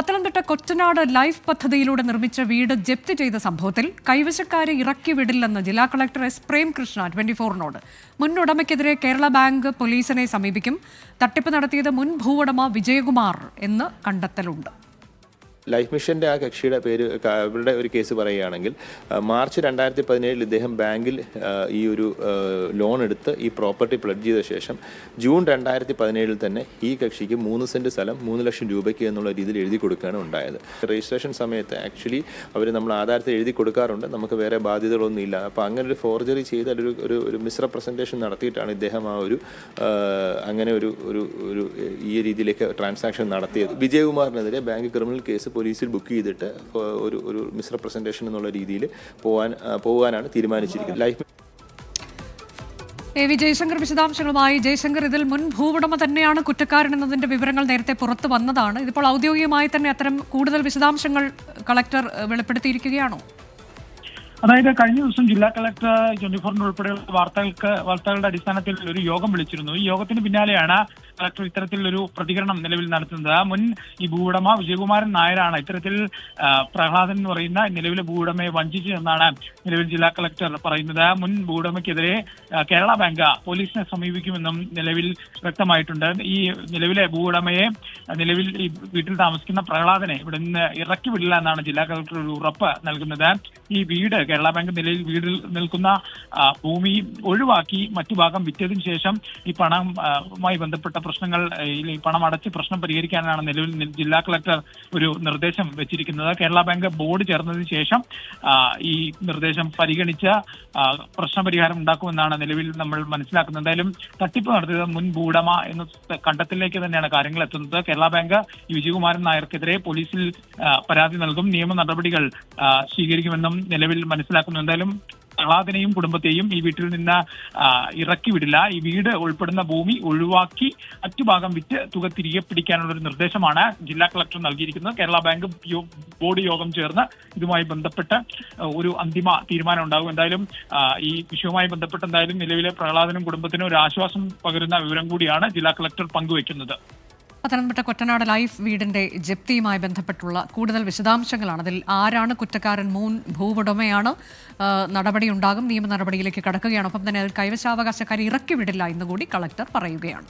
Pathanamthitta Kottanad life പദ്ധതിയിലൂടെ നിർമ്മിച്ച വീട് ജപ്തി ചെയ്ത സംഭവത്തിൽ കൈവശക്കാരെ ഇറക്കി വിടില്ലെന്ന് ജില്ലാ കളക്ടർ എസ് പ്രേംകൃഷ്ണ 24നോട്. മുൻ ഉടമയ്ക്കെതിരെ കേരള ബാങ്ക് പോലീസിനെ സമീപിക്കും. തട്ടിപ്പ് നടത്തിയത് മുൻ ഭൂവുടമ വിജയകുമാർ എന്ന് കണ്ടെത്തലുണ്ട്. ലൈഫ് മിഷൻ്റെ ആ കക്ഷിയുടെ പേര് അവരുടെ ഒരു കേസ് പറയുകയാണെങ്കിൽ മാർച്ച് 2017 ഇദ്ദേഹം ബാങ്കിൽ ഈ ഒരു ലോൺ എടുത്ത് ഈ പ്രോപ്പർട്ടി പ്ലഡ്ജ് ചെയ്ത ശേഷം ജൂൺ 2017 തന്നെ ഈ കക്ഷിക്ക് 3 സെൻറ്റ് സ്ഥലം 3 ലക്ഷം രൂപയ്ക്ക് എന്നുള്ള രീതിയിൽ എഴുതി കൊടുക്കുകയാണ് ഉണ്ടായത്. രജിസ്ട്രേഷൻ സമയത്ത് ആക്ച്വലി അവർ നമ്മൾ ആധാരത്തിൽ എഴുതി കൊടുക്കാറുണ്ട്, നമുക്ക് വേറെ ബാധ്യതകളൊന്നും ഇല്ല. അപ്പോൾ അങ്ങനെ ഒരു ഫോർജറി ചെയ്ത് ഒരു മിസ്റെപ്രസെൻറ്റേഷൻ നടത്തിയിട്ടാണ് ഇദ്ദേഹം ആ ഒരു അങ്ങനെ ഒരു ഈ രീതിയിലേക്ക് ട്രാൻസാക്ഷൻ നടത്തിയത്. വിജയകുമാറിനെതിരെ ബാങ്ക് ക്രിമിനൽ കേസ് പോലീസിൽ ബുക്ക് ചെയ്തിട്ട് ഒരു മിസ്റെപ്രസെൻറ്റേഷൻ എന്നുള്ള രീതിയിൽ പോകാനാണ് തീരുമാനിച്ചിരിക്കുന്നത്. ലൈഫ് വി ജയശങ്കർ വിശദാംശങ്ങളുമായി. ജയശങ്കർ, ഇതിൽ മുൻ ഭൂവുടമ തന്നെയാണ് കുറ്റക്കാരൻ എന്നതിന്റെ വിവരങ്ങൾ നേരത്തെ പുറത്തു വന്നതാണ്. ഇതിപ്പോൾ ഔദ്യോഗികമായി തന്നെ അത്തരം കൂടുതൽ വിശദാംശങ്ങൾ കളക്ടർ വെളിപ്പെടുത്തിയിരിക്കുകയാണോ? അതായത് കഴിഞ്ഞ ദിവസം ജില്ലാ കളക്ടർ 24 ഉൾപ്പെടെയുള്ള വാർത്തകളുടെ അടിസ്ഥാനത്തിൽ ഒരു യോഗം വിളിച്ചിരുന്നു. ഈ യോഗത്തിന് പിന്നാലെയാണ് കളക്ടർ ഇത്തരത്തിലൊരു പ്രതികരണം നിലവിൽ നടത്തുന്നത്. മുൻ ഈ ഭൂവുടമ വിജയകുമാരൻ നായരാണ് ഇത്തരത്തിൽ പ്രഹ്ലാദൻ എന്ന് പറയുന്ന നിലവിലെ ഭൂവുടമയെ വഞ്ചിച്ചു എന്നാണ് നിലവിൽ ജില്ലാ കളക്ടർ പറയുന്നത്. മുൻ ഭൂവുടമയ്ക്കെതിരെ കേരള ബാങ്ക് പോലീസിനെ സമീപിക്കുമെന്നും നിലവിൽ വ്യക്തമായിട്ടുണ്ട്. ഈ നിലവിലെ ഭൂവുടമയെ നിലവിൽ ഈ വീട്ടിൽ താമസിക്കുന്ന പ്രഹ്ലാദനെ ഇവിടെ നിന്ന് ഇറക്കി വിടില്ല എന്നാണ് ജില്ലാ കളക്ടർ ഒരു ഉറപ്പ് നൽകുന്നത്. ഈ വീട് കേരള ബാങ്ക് നിലയിൽ വീടിൽ നിൽക്കുന്ന ഭൂമി ഒഴിവാക്കി മറ്റു ഭാഗം വിറ്റതിന് ശേഷം ഈ പണവുമായി ബന്ധപ്പെട്ട പ്രശ്നങ്ങൾ ഈ പണം അടച്ച് പ്രശ്നം പരിഹരിക്കാനാണ് നിലവിൽ ജില്ലാ കളക്ടർ ഒരു നിർദ്ദേശം വെച്ചിരിക്കുന്നത്. കേരള ബാങ്ക് ബോർഡ് ചേർന്നതിന് ശേഷം ഈ നിർദ്ദേശം പരിഗണിച്ച പ്രശ്നപരിഹാരം ഉണ്ടാക്കുമെന്നാണ് നിലവിൽ നമ്മൾ മനസ്സിലാക്കുന്നത്. എന്തായാലും തട്ടിപ്പ് നടത്തിയത് മുൻ ഭൂവുടമ എന്ന കണ്ടെത്തലിലേക്ക് തന്നെയാണ് കാര്യങ്ങൾ എത്തുന്നത്. കേരള ബാങ്ക് ഈ വിജയകുമാരൻ നായർക്കെതിരെ പോലീസിൽ പരാതി നൽകും, നിയമ നടപടികൾ സ്വീകരിക്കുമെന്നും നിലവിൽ മനസ്സിലാക്കുന്നു. എന്തായാലും പ്രഹ്ലാദിനെയും കുടുംബത്തെയും ഈ വീട്ടിൽ നിന്ന് ഇറക്കി വിടില്ല. ഈ വീട് ഉൾപ്പെടുന്ന ഭൂമി ഒഴിവാക്കി മറ്റു ഭാഗം വിറ്റ് തുക തിരികെ പിടിക്കാനുള്ള ഒരു നിർദ്ദേശമാണ് ജില്ലാ കളക്ടർ നൽകിയിരിക്കുന്നത്. കേരള ബാങ്ക് ബോർഡ് യോഗം ചേർന്ന് ഇതുമായി ബന്ധപ്പെട്ട് ഒരു അന്തിമ തീരുമാനം ഉണ്ടാകും. എന്തായാലും ഈ വിഷയവുമായി ബന്ധപ്പെട്ട് എന്തായാലും നിലവിലെ പ്രഹ്ലാദനും കുടുംബത്തിനും ഒരു ആശ്വാസം പകരുന്ന വിവരം കൂടിയാണ് ജില്ലാ കളക്ടർ പങ്കുവയ്ക്കുന്നത്. പത്തനംതിട്ട കൊറ്റനാട് ലൈഫ് വീടിന്റെ ജപ്തിയുമായി ബന്ധപ്പെട്ടുള്ള കൂടുതൽ വിശദാംശങ്ങളാണ്. അതിൽ ആരാണ് കുറ്റക്കാരൻ, മുൻ ഭൂവുടമയാണ്, നടപടി ഉണ്ടാകും, നിയമ നടപടിയിലേക്ക് കടക്കുകയാണ്. ഒപ്പം തന്നെ അതിൽ കൈവശാവകാശക്കാരെ ഇറക്കി വിടില്ല എന്നുകൂടി കളക്ടർ പറയുകയാണ്.